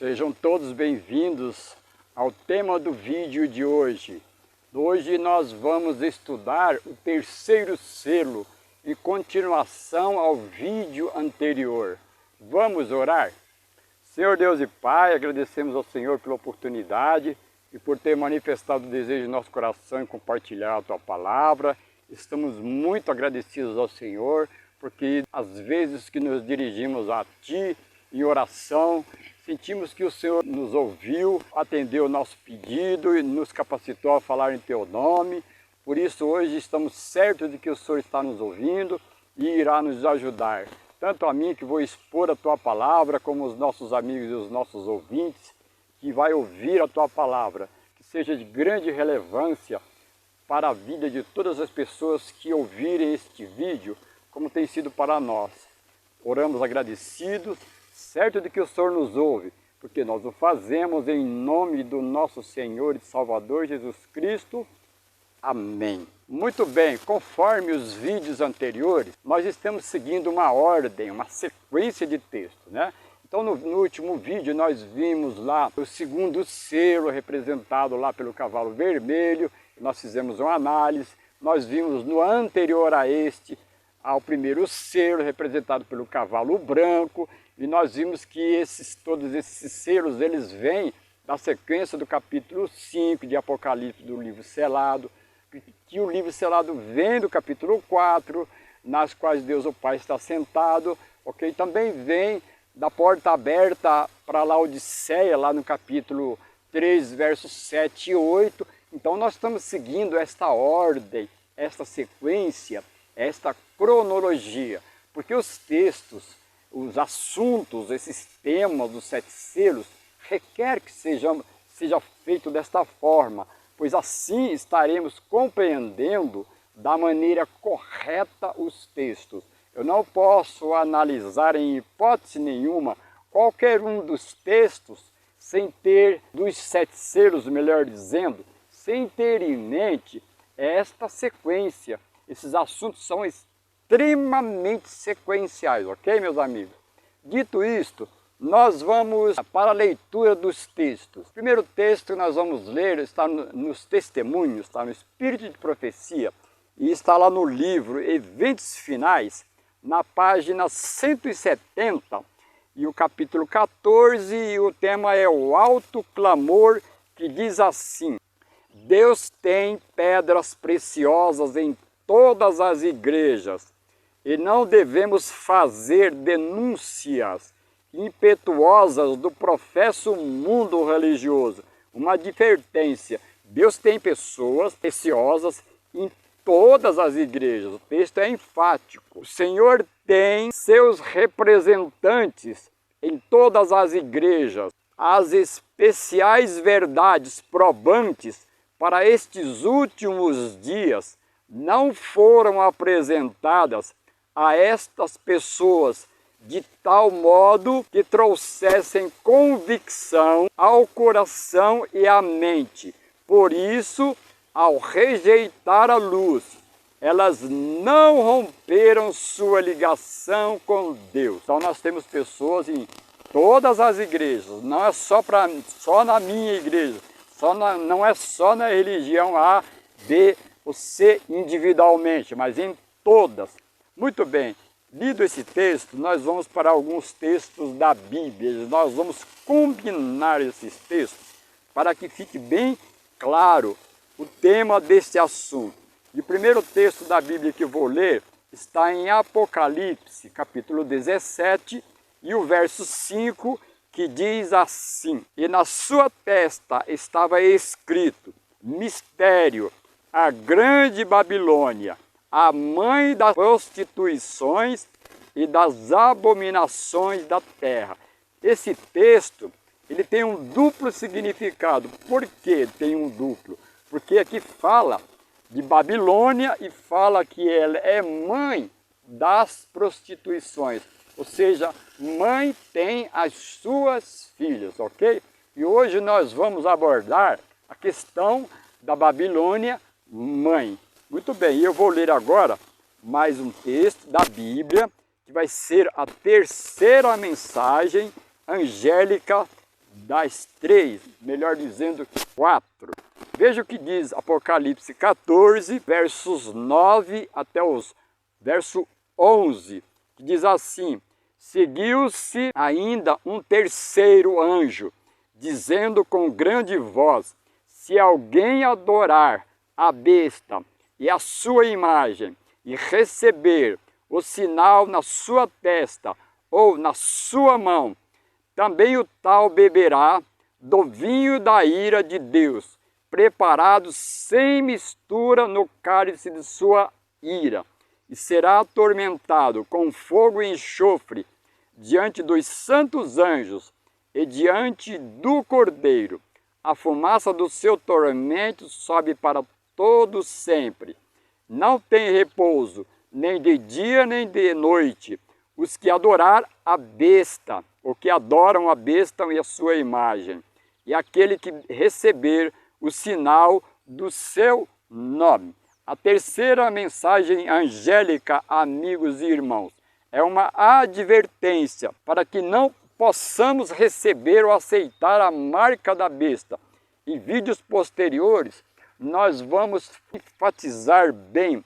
Sejam todos bem-vindos ao tema do vídeo de hoje. Hoje nós vamos estudar o terceiro selo, em continuação ao vídeo anterior. Vamos orar? Senhor Deus e Pai, agradecemos ao Senhor pela oportunidade e por ter manifestado o desejo em nosso coração em compartilhar a Tua Palavra. Estamos muito agradecidos ao Senhor, porque às vezes que nos dirigimos a Ti em oração, sentimos que o Senhor nos ouviu, atendeu o nosso pedido e nos capacitou a falar em Teu nome. Por isso hoje estamos certos de que o Senhor está nos ouvindo e irá nos ajudar. Tanto a mim que vou expor a Tua Palavra, como os nossos amigos e os nossos ouvintes, que vai ouvir a Tua Palavra, que seja de grande relevância para a vida de todas as pessoas que ouvirem este vídeo, como tem sido para nós. Oramos agradecidos, certo de que o Senhor nos ouve, porque nós o fazemos em nome do nosso Senhor e Salvador Jesus Cristo. Amém. Muito bem, conforme os vídeos anteriores, nós estamos seguindo uma ordem, uma sequência de textos, né? Então no último vídeo nós vimos lá o segundo selo representado lá pelo cavalo vermelho, nós fizemos uma análise. Nós vimos no anterior a este, ao primeiro selo representado pelo cavalo branco, e nós vimos que todos esses selos eles vêm da sequência do capítulo 5 de Apocalipse, do livro selado, que o livro selado vem do capítulo 4, nas quais Deus o Pai está sentado, ok? Também vem da porta aberta para Laodiceia, lá no capítulo 3, versos 7 e 8. Então nós estamos seguindo esta ordem, esta sequência, esta cronologia, porque os textos, os assuntos, esses temas dos 7 selos, requer que seja feito desta forma, pois assim estaremos compreendendo da maneira correta os textos. Eu não posso analisar em hipótese nenhuma qualquer um dos textos sem ter, dos 7 selos, melhor dizendo, sem ter em mente esta sequência. Esses assuntos são extremamente sequenciais, ok, meus amigos? Dito isto, nós vamos para a leitura dos textos. O primeiro texto que nós vamos ler está nos Testemunhos, está no Espírito de Profecia, e está lá no livro Eventos Finais, na página 170, e o capítulo 14, e o tema é o alto clamor, que diz assim: Deus tem pedras preciosas em todas as igrejas, e não devemos fazer denúncias impetuosas do professo mundo religioso. Uma advertência: Deus tem pessoas preciosas em todas as igrejas. O texto é enfático. O Senhor tem seus representantes em todas as igrejas. As especiais verdades probantes para estes últimos dias não foram apresentadas a estas pessoas de tal modo que trouxessem convicção ao coração e à mente. Por isso, ao rejeitar a luz, elas não romperam sua ligação com Deus. Então nós temos pessoas em todas as igrejas, não é só na minha igreja, não é só na religião A, B ou C individualmente, mas em todas. Muito bem, lido esse texto, nós vamos para alguns textos da Bíblia. Nós vamos combinar esses textos para que fique bem claro o tema deste assunto. E o primeiro texto da Bíblia que eu vou ler está em Apocalipse, capítulo 17, e o verso 5, que diz assim: E na sua testa estava escrito: Mistério, a grande Babilônia, a mãe das prostituições e das abominações da terra. Esse texto, ele tem um duplo significado. Por que tem um duplo? Porque aqui fala de Babilônia e fala que ela é mãe das prostituições. Ou seja, mãe tem as suas filhas, ok? E hoje nós vamos abordar a questão da Babilônia mãe. Muito bem, eu vou ler agora mais um texto da Bíblia, que vai ser a terceira mensagem angélica das 3, melhor dizendo 4. Veja o que diz Apocalipse 14, versos 9 até os verso 11, que diz assim: seguiu-se ainda um terceiro anjo, dizendo com grande voz: se alguém adorar a besta e a sua imagem, e receber o sinal na sua testa ou na sua mão, também o tal beberá do vinho da ira de Deus, preparado sem mistura no cálice de sua ira, e será atormentado com fogo e enxofre diante dos santos anjos e diante do Cordeiro. A fumaça do seu tormento sobe para todo sempre. Não tem repouso, nem de dia nem de noite, os que adorar a besta, ou que adoram a besta e a sua imagem, e aquele que receber o sinal do seu nome. A terceira mensagem angélica, amigos e irmãos, é uma advertência para que não possamos receber ou aceitar a marca da besta. Em vídeos posteriores, nós vamos enfatizar bem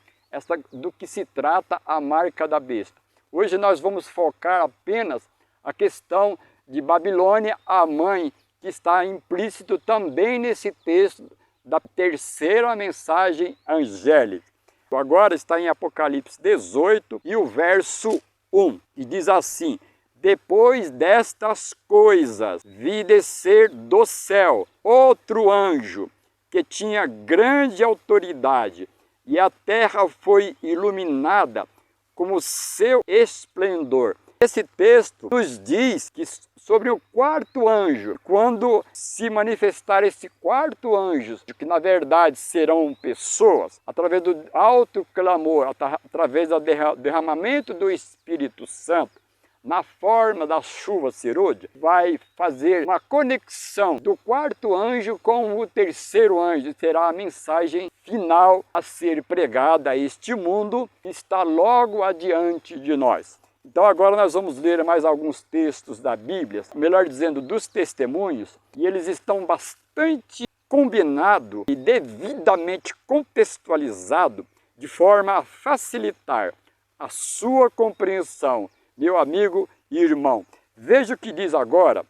do que se trata a marca da besta. Hoje nós vamos focar apenas a questão de Babilônia, a mãe, que está implícito também nesse texto da terceira mensagem angélica. Agora está em Apocalipse 18 e o verso 1, e diz assim: depois destas coisas vi descer do céu outro anjo, que tinha grande autoridade, e a terra foi iluminada como seu esplendor. Esse texto nos diz que sobre o quarto anjo, quando se manifestar esse quarto anjo, que na verdade serão pessoas, através do alto clamor, através do derramamento do Espírito Santo, na forma da chuva serôdia, vai fazer uma conexão do quarto anjo com o terceiro anjo. Será a mensagem final a ser pregada a este mundo que está logo adiante de nós. Então agora nós vamos ler mais alguns textos da Bíblia, melhor dizendo, dos testemunhos, e eles estão bastante combinados e devidamente contextualizados, de forma a facilitar a sua compreensão, meu amigo e irmão. Veja o que diz agora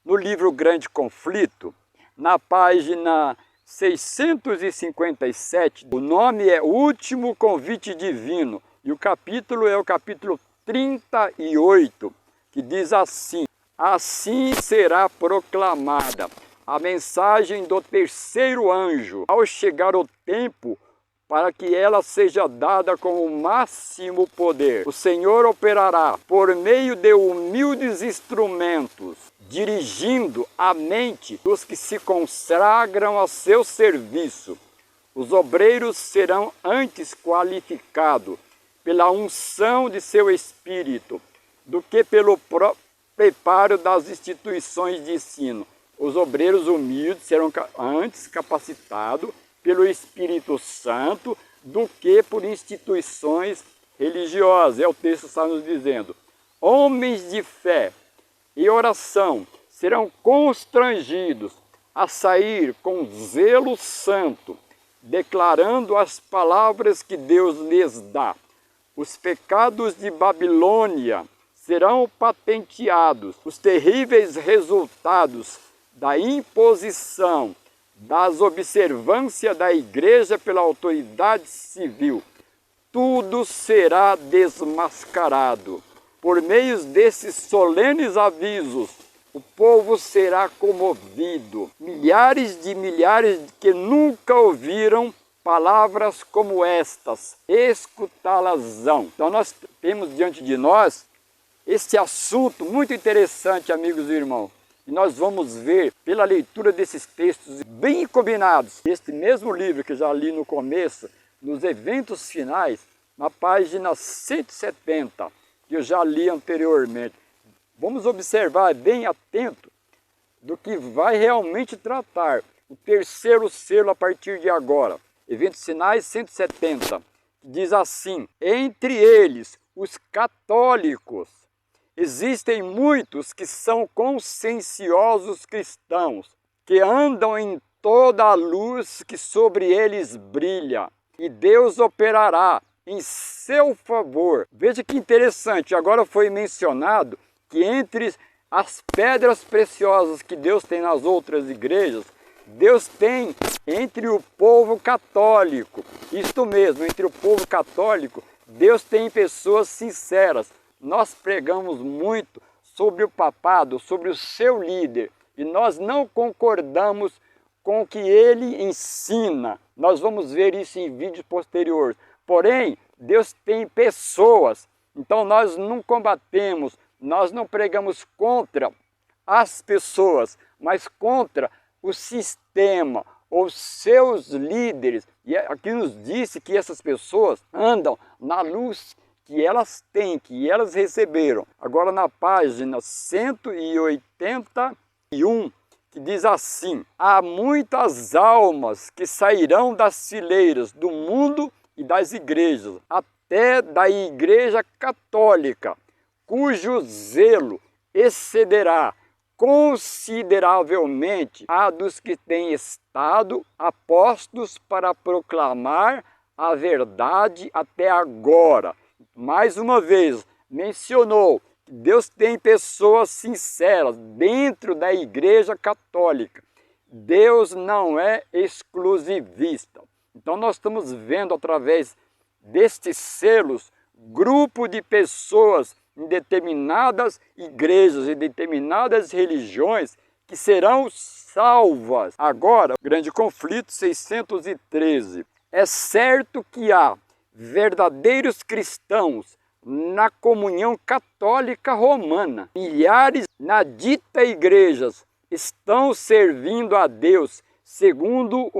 no livro Grande Conflito, na página 657, o nome é Último Convite Divino, e o capítulo é o capítulo 38, que diz assim: assim será proclamada a mensagem do terceiro anjo, ao chegar o tempo para que ela seja dada com o máximo poder. O Senhor operará por meio de humildes instrumentos, dirigindo a mente dos que se consagram a seu serviço. Os obreiros serão antes qualificados pela unção de seu espírito, do que pelo preparo das instituições de ensino. Os obreiros humildes serão antes capacitados pelo Espírito Santo do que por instituições religiosas. É o texto que está nos dizendo. Homens de fé e oração serão constrangidos a sair com zelo santo, declarando as palavras que Deus lhes dá. Os pecados de Babilônia serão patenteados, os terríveis resultados da imposição das observâncias da igreja pela autoridade civil. Tudo será desmascarado. Por meio desses solenes avisos, o povo será comovido. Milhares que nunca ouviram palavras como estas, escutá-las-ão. Então nós temos diante de nós este assunto muito interessante, amigos e irmãos. E nós vamos ver, pela leitura desses textos bem combinados, este mesmo livro que eu já li no começo, nos eventos finais, na página 170, que eu já li anteriormente. Vamos observar bem atento do que vai realmente tratar o terceiro selo a partir de agora. Eventos Finais 170, diz assim: entre eles, os católicos Existem muitos que são conscienciosos cristãos, que andam em toda a luz que sobre eles brilha, e Deus operará em seu favor. Veja que interessante, agora foi mencionado que entre as pedras preciosas que Deus tem nas outras igrejas, Deus tem entre o povo católico. Isto mesmo, entre o povo católico, Deus tem pessoas sinceras. Nós pregamos muito sobre o papado, sobre o seu líder, e nós não concordamos com o que ele ensina. Nós vamos ver isso em vídeos posteriores. Porém, Deus tem pessoas, então nós não combatemos, nós não pregamos contra as pessoas, mas contra o sistema, os seus líderes. E aqui nos disse que essas pessoas andam na luz que elas têm, que elas receberam. Agora na página 181, que diz assim: há muitas almas que sairão das fileiras do mundo e das igrejas, até da igreja católica, cujo zelo excederá consideravelmente a dos que têm estado apostos para proclamar a verdade até agora. Mais uma vez, mencionou que Deus tem pessoas sinceras dentro da Igreja Católica. Deus não é exclusivista. Então nós estamos vendo através destes selos, grupo de pessoas em determinadas igrejas e determinadas religiões que serão salvas. Agora, grande conflito 613. É certo que há verdadeiros cristãos na comunhão católica romana. Milhares na dita igrejas estão servindo a Deus segundo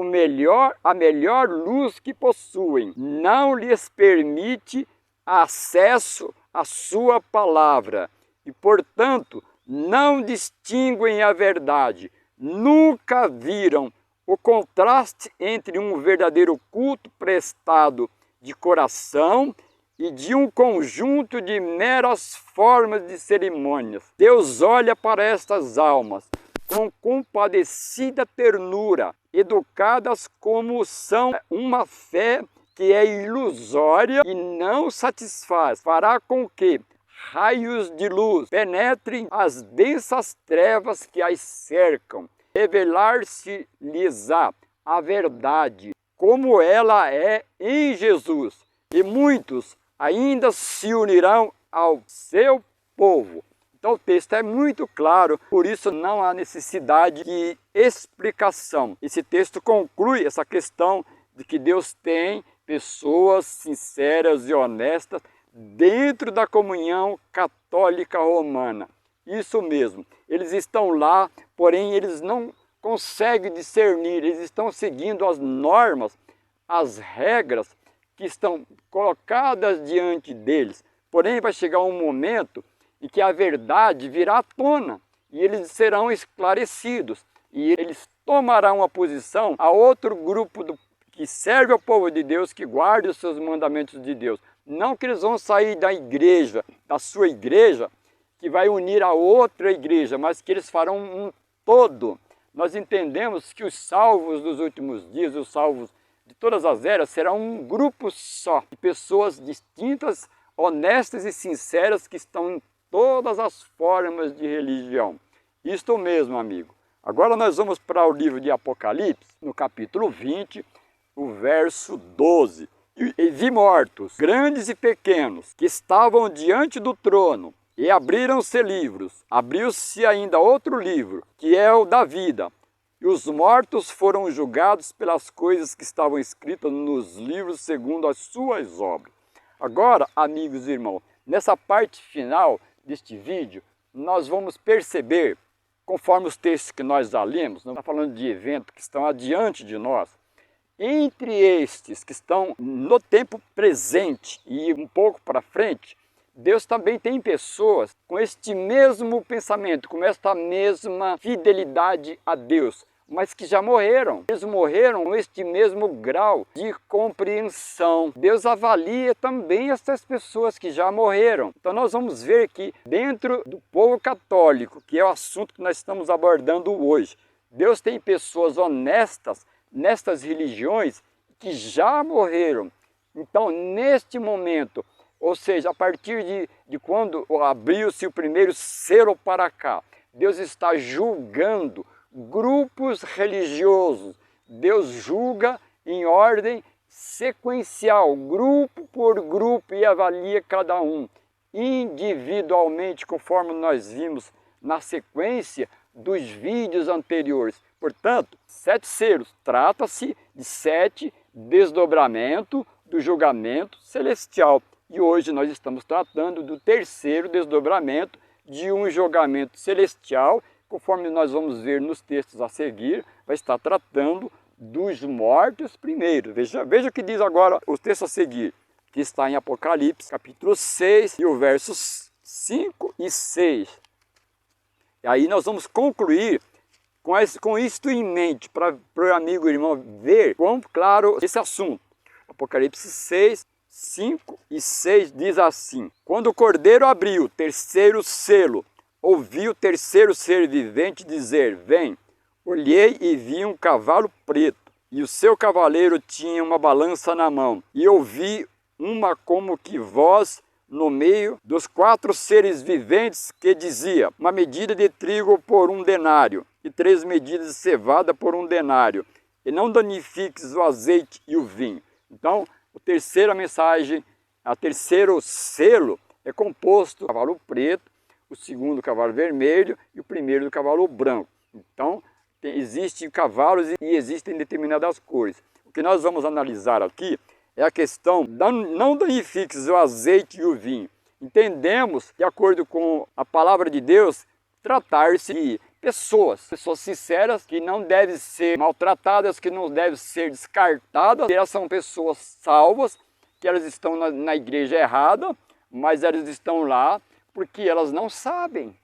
a melhor luz que possuem. Não lhes permite acesso à sua palavra e, portanto, não distinguem a verdade. Nunca viram o contraste entre um verdadeiro culto prestado de coração e de um conjunto de meras formas de cerimônias. Deus olha para estas almas com compadecida ternura, educadas como são uma fé que é ilusória e não satisfaz. Fará com que raios de luz penetrem as densas trevas que as cercam. Revelar-se-lhes-á a verdade, como ela é em Jesus, e muitos ainda se unirão ao seu povo. Então o texto é muito claro, por isso não há necessidade de explicação. Esse texto conclui essa questão de que Deus tem pessoas sinceras e honestas dentro da comunhão católica romana. Isso mesmo, eles estão lá, porém eles não conseguem discernir, eles estão seguindo as normas, as regras que estão colocadas diante deles. Porém vai chegar um momento em que a verdade virá à tona e eles serão esclarecidos e eles tomarão uma posição a outro grupo que serve ao povo de Deus, que guarda os seus mandamentos de Deus. Não que eles vão sair da igreja, da sua igreja, que vai unir a outra igreja, mas que eles farão um todo. Nós entendemos que os salvos dos últimos dias, os salvos de todas as eras, serão um grupo só, de pessoas distintas, honestas e sinceras, que estão em todas as formas de religião. Isto mesmo, amigo. Agora nós vamos para o livro de Apocalipse, no capítulo 20, o verso 12. E vi mortos, grandes e pequenos, que estavam diante do trono, e abriram-se livros. Abriu-se ainda outro livro, que é o da vida. E os mortos foram julgados pelas coisas que estavam escritas nos livros segundo as suas obras. Agora, amigos e irmãos, nessa parte final deste vídeo, nós vamos perceber, conforme os textos que nós já lemos, não está falando de eventos que estão adiante de nós, entre estes que estão no tempo presente e um pouco para frente, Deus também tem pessoas com este mesmo pensamento, com esta mesma fidelidade a Deus, mas que já morreram. Eles morreram com este mesmo grau de compreensão. Deus avalia também essas pessoas que já morreram. Então nós vamos ver que dentro do povo católico, que é o assunto que nós estamos abordando hoje, Deus tem pessoas honestas nestas religiões que já morreram. Então, neste momento, ou seja, a partir de quando abriu-se o primeiro selo para cá, Deus está julgando grupos religiosos. Deus julga em ordem sequencial, grupo por grupo, e avalia cada um individualmente, conforme nós vimos na sequência dos vídeos anteriores. Portanto, 7 selos, trata-se de 7 desdobramentos do julgamento celestial. E hoje nós estamos tratando do terceiro desdobramento de um julgamento celestial, conforme nós vamos ver nos textos a seguir, vai estar tratando dos mortos primeiro. Veja o que diz agora o texto a seguir, que está em Apocalipse, capítulo 6, e o versos 5 e 6. E aí nós vamos concluir com isto em mente, para o amigo e irmão ver quão claro esse assunto. Apocalipse 6, 5 e 6 diz assim: quando o Cordeiro abriu o terceiro selo, ouvi o terceiro ser vivente dizer: vem. Olhei e vi um cavalo preto, e o seu cavaleiro tinha uma balança na mão. E ouvi uma como que voz no meio dos 4 seres viventes que dizia: uma medida de trigo por 1 denário, e 3 medidas de cevada por 1 denário, e não danifiques o azeite e o vinho. Então, a terceira mensagem, o terceiro selo é composto do cavalo preto, o segundo do cavalo vermelho e o primeiro do cavalo branco. Então, existem cavalos e existem determinadas cores. O que nós vamos analisar aqui é a questão da não danifiques o azeite e o vinho. Entendemos, de acordo com a palavra de Deus, tratar-se de pessoas sinceras, que não devem ser maltratadas, que não devem ser descartadas. Elas são pessoas salvas, que elas estão na igreja errada, mas elas estão lá porque elas não sabem.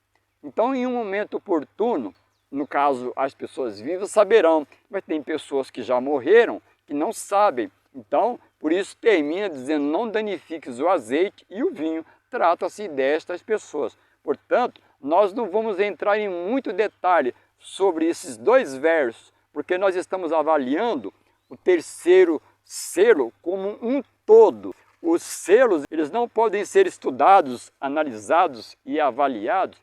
Então, em um momento oportuno, no caso as pessoas vivas saberão, mas tem pessoas que já morreram que não sabem. Então, por isso termina dizendo: não danifiques o azeite e o vinho. Trata-se destas pessoas. Portanto, nós não vamos entrar em muito detalhe sobre esses 2 versos, porque nós estamos avaliando o terceiro selo como um todo. Os selos, eles não podem ser estudados, analisados e avaliados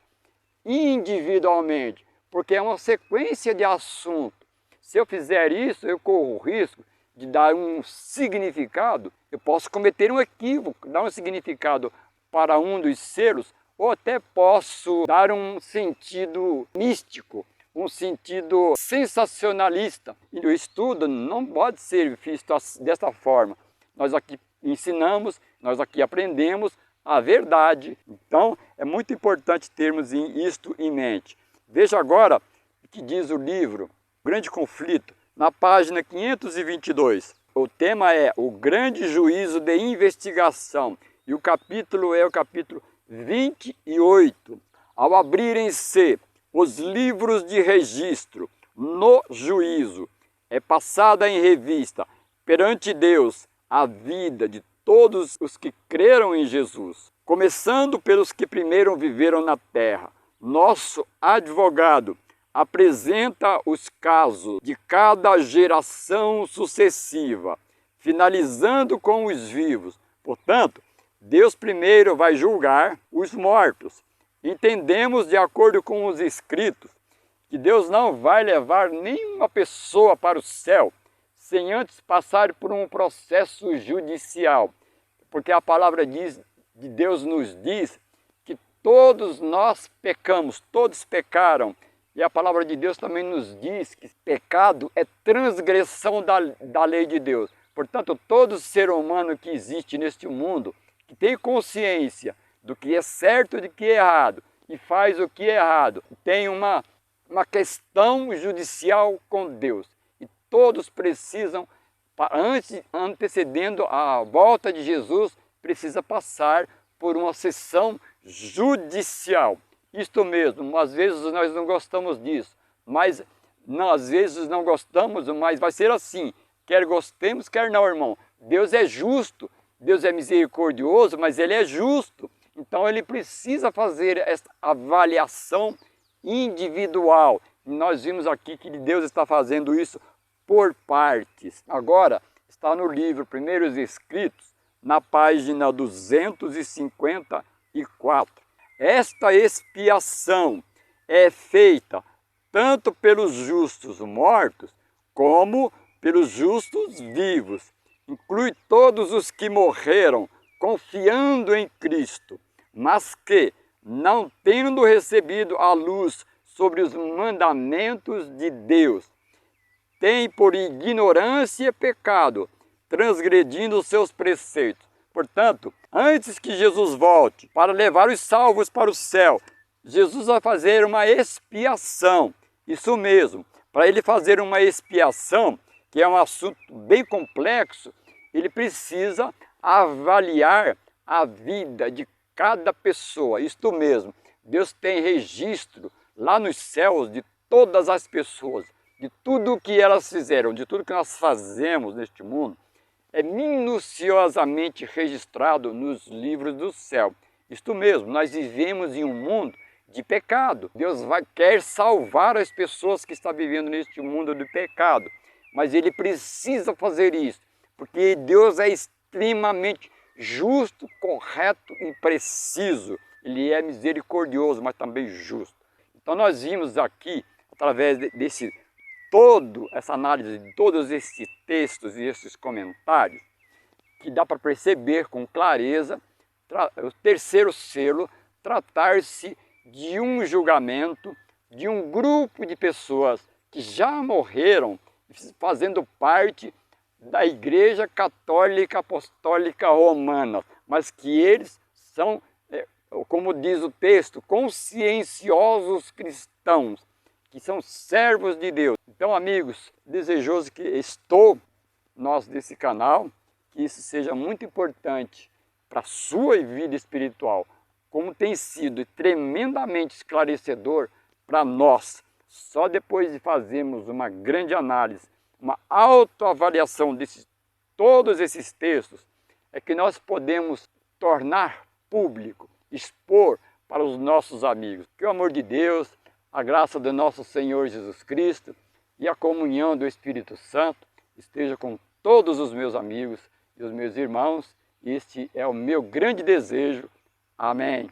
individualmente, porque é uma sequência de assuntos. Se eu fizer isso, eu corro o risco de dar um significado. Eu posso cometer um equívoco, dar um significado para um dos selos, ou até posso dar um sentido místico, um sentido sensacionalista. E o estudo não pode ser visto dessa forma. Nós aqui ensinamos, nós aqui aprendemos a verdade. Então, é muito importante termos isto em mente. Veja agora o que diz o livro O Grande Conflito, na página 522. O tema é o grande juízo de investigação, e o capítulo é o capítulo 28. Ao abrirem-se os livros de registro no juízo, é passada em revista perante Deus a vida de todos os que creram em Jesus, começando pelos que primeiro viveram na terra. Nosso advogado apresenta os casos de cada geração sucessiva, finalizando com os vivos. Portanto, Deus primeiro vai julgar os mortos. Entendemos, de acordo com os escritos, que Deus não vai levar nenhuma pessoa para o céu sem antes passar por um processo judicial. Porque a palavra de Deus nos diz que todos nós pecamos, todos pecaram. E a palavra de Deus também nos diz que pecado é transgressão da lei de Deus. Portanto, todo ser humano que existe neste mundo, que tem consciência do que é certo e do que é errado, e faz o que é errado, tem uma questão judicial com Deus. E todos precisam, antecedendo a volta de Jesus, precisa passar por uma sessão judicial. Isto mesmo, às vezes nós não gostamos disso, mas Às vezes não gostamos, mas vai ser assim. Quer gostemos, quer não, irmão. Deus é justo, Deus é misericordioso, mas Ele é justo. Então Ele precisa fazer essa avaliação individual. E nós vimos aqui que Deus está fazendo isso por partes. Agora, está no livro Primeiros Escritos, na página 254. Esta expiação é feita tanto pelos justos mortos, como pelos justos vivos. Inclui todos os que morreram confiando em Cristo, mas que, não tendo recebido a luz sobre os mandamentos de Deus, tem por ignorância pecado, transgredindo os seus preceitos. Portanto, antes que Jesus volte para levar os salvos para o céu, Jesus vai fazer uma expiação. Isso mesmo, para Ele fazer uma expiação, que é um assunto bem complexo, Ele precisa avaliar a vida de cada pessoa. Isto mesmo, Deus tem registro lá nos céus de todas as pessoas, de tudo o que elas fizeram, de tudo que nós fazemos neste mundo, é minuciosamente registrado nos livros do céu. Isto mesmo, nós vivemos em um mundo de pecado. Deus quer salvar as pessoas que estão vivendo neste mundo de pecado, mas Ele precisa fazer isso, porque Deus é extremamente justo, correto e preciso. Ele é misericordioso, mas também justo. Então nós vimos aqui, através essa análise de todos esses textos e esses comentários, que dá para perceber com clareza o terceiro selo tratar-se de um julgamento de um grupo de pessoas que já morreram fazendo parte da Igreja Católica Apostólica Romana, mas que eles são, como diz o texto, conscienciosos cristãos, que são servos de Deus. Então, amigos, desejoso que nós desse canal, que isso seja muito importante para a sua vida espiritual, como tem sido tremendamente esclarecedor para nós. Só depois de fazermos uma grande análise, uma autoavaliação de todos esses textos, é que nós podemos tornar público, expor para os nossos amigos. Que o amor de Deus, a graça do nosso Senhor Jesus Cristo e a comunhão do Espírito Santo esteja com todos os meus amigos e os meus irmãos. Este é o meu grande desejo. Amém.